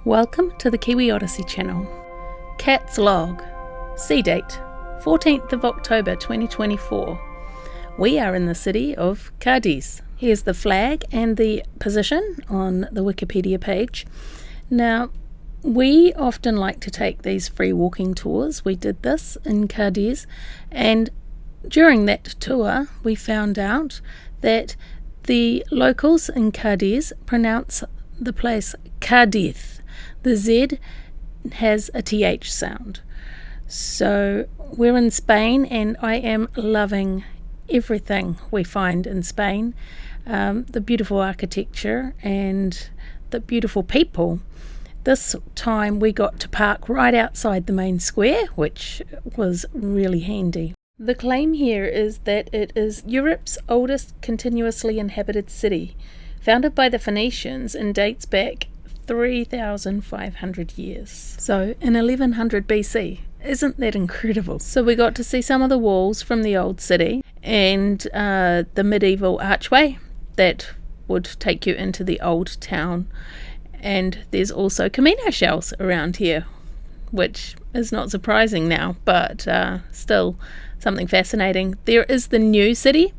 Welcome to the Kiwi Odyssey channel. Cat's log. Sea date 14th of October 2024. We are in the city of Cadiz. Here's the flag and the position on the Wikipedia page. Now, we often like to take these free walking tours. We did this in Cadiz, and during that tour we found out that the locals in Cadiz pronounce the place Cadiz. The Z has a TH sound. So we're in Spain, and I am loving everything we find in Spain. The beautiful architecture and the beautiful people. This time we got to park right outside the main square, which was really handy. The claim here is that it is Europe's oldest continuously inhabited city, founded by the Phoenicians, and dates back 3,500 years. So in 1100 BC. Isn't that incredible? So we got to see some of the walls from the old city and the medieval archway that would take you into the old town. And there's also Camino shells around here, which is not surprising now, but still something fascinating. There is the new city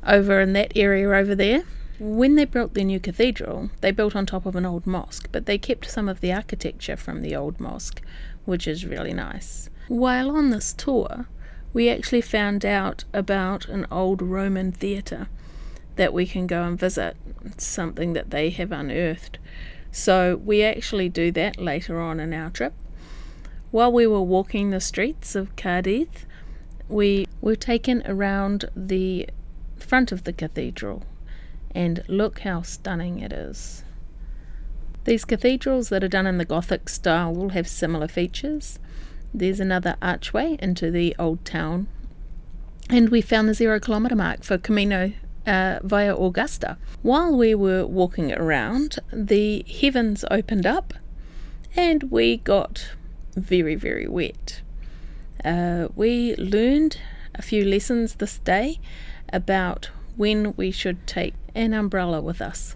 over in that area over there. When they built their new cathedral, they built on top of an old mosque, but they kept some of the architecture from the old mosque, which is really nice. While on this tour, we actually found out about an old Roman theatre that we can go and visit. It's something that they have unearthed. So we actually do that later on in our trip. While we were walking the streets of Cádiz, we were taken around the front of the cathedral, and look how stunning it is. These cathedrals that are done in the Gothic style will have similar features. There's another archway into the old town, and we found the 0 kilometre mark for Camino via Augusta. While we were walking around, the heavens opened up and we got very, very wet. We learned a few lessons this day about when we should take an umbrella with us,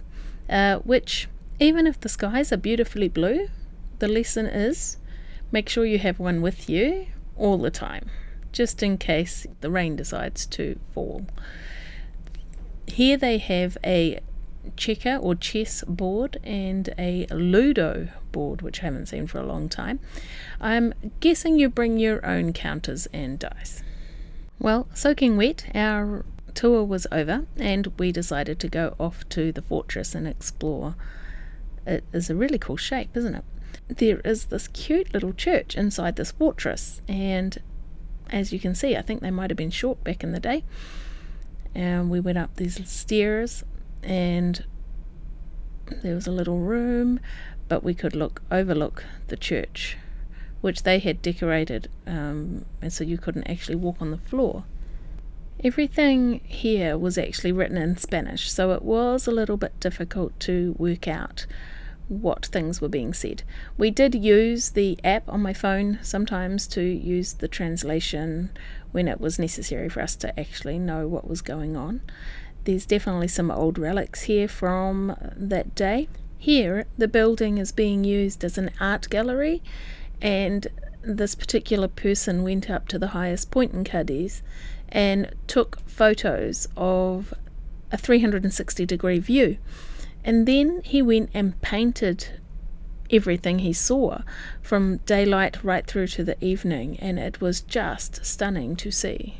which, even if the skies are beautifully blue, the lesson is make sure you have one with you all the time, just in case the rain decides to fall. Here they have a checker or chess board and a Ludo board, which I haven't seen for a long time. I'm guessing you bring your own counters and dice. Well, soaking wet, our tour was over and we decided to go off to the fortress and explore. It is a really cool shape, isn't it? There is this cute little church inside this fortress, and as you can see, I think they might have been short back in the day. And we went up these stairs, and there was a little room, but we could overlook the church, which they had decorated, and so you couldn't actually walk on the floor. Everything here was actually written in Spanish, so it was a little bit difficult to work out what things were being said. We did use the app on my phone sometimes to use the translation when it was necessary for us to actually know what was going on. There's definitely some old relics here from that day. Here, the building is being used as an art gallery, and this particular person went up to the highest point in Cadiz and took photos of a 360-degree view. And then he went and painted everything he saw from daylight right through to the evening, and it was just stunning to see.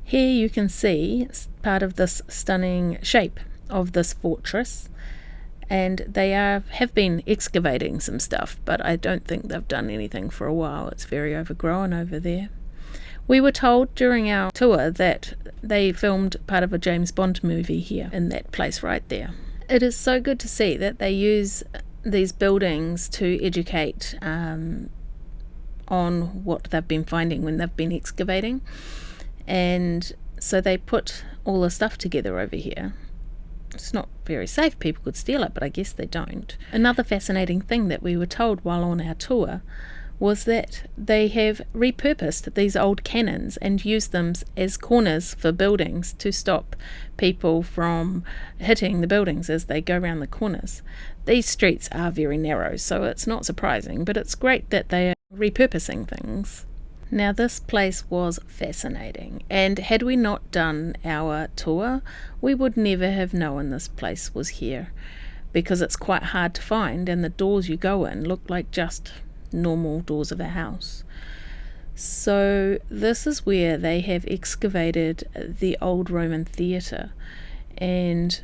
Here you can see part of this stunning shape of this fortress, and they have been excavating some stuff, but I don't think they've done anything for a while. It's very overgrown over there. We were told during our tour that they filmed part of a James Bond movie here in that place right there. It is so good to see that they use these buildings to educate on what they've been finding when they've been excavating. And so they put all the stuff together over here. It's not very safe. People could steal it, but I guess they don't. Another fascinating thing that we were told while on our tour was that they have repurposed these old cannons and used them as corners for buildings to stop people from hitting the buildings as they go around the corners. These streets are very narrow, so it's not surprising, but it's great that they are repurposing things. Now, this place was fascinating, and had we not done our tour, we would never have known this place was here, because it's quite hard to find, and the doors you go in look like just normal doors of a house. So this is where they have excavated the old Roman theatre, and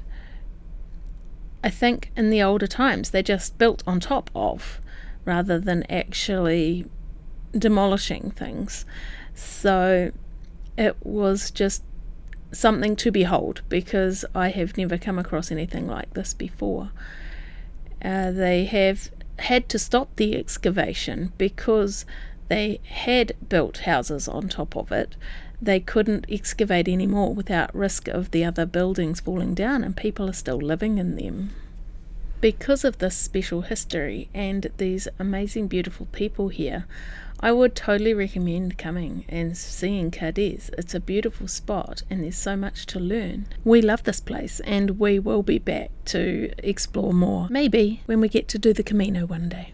I think in the older times they just built on top of rather than actually demolishing things. So it was just something to behold, because I have never come across anything like this before. They have had to stop the excavation because they had built houses on top of it. They couldn't excavate anymore without risk of the other buildings falling down, and people are still living in them. Because of this special history and these amazing beautiful people here, I would totally recommend coming and seeing Cadiz. It's a beautiful spot and there's so much to learn. We love this place and we will be back to explore more, maybe when we get to do the Camino one day.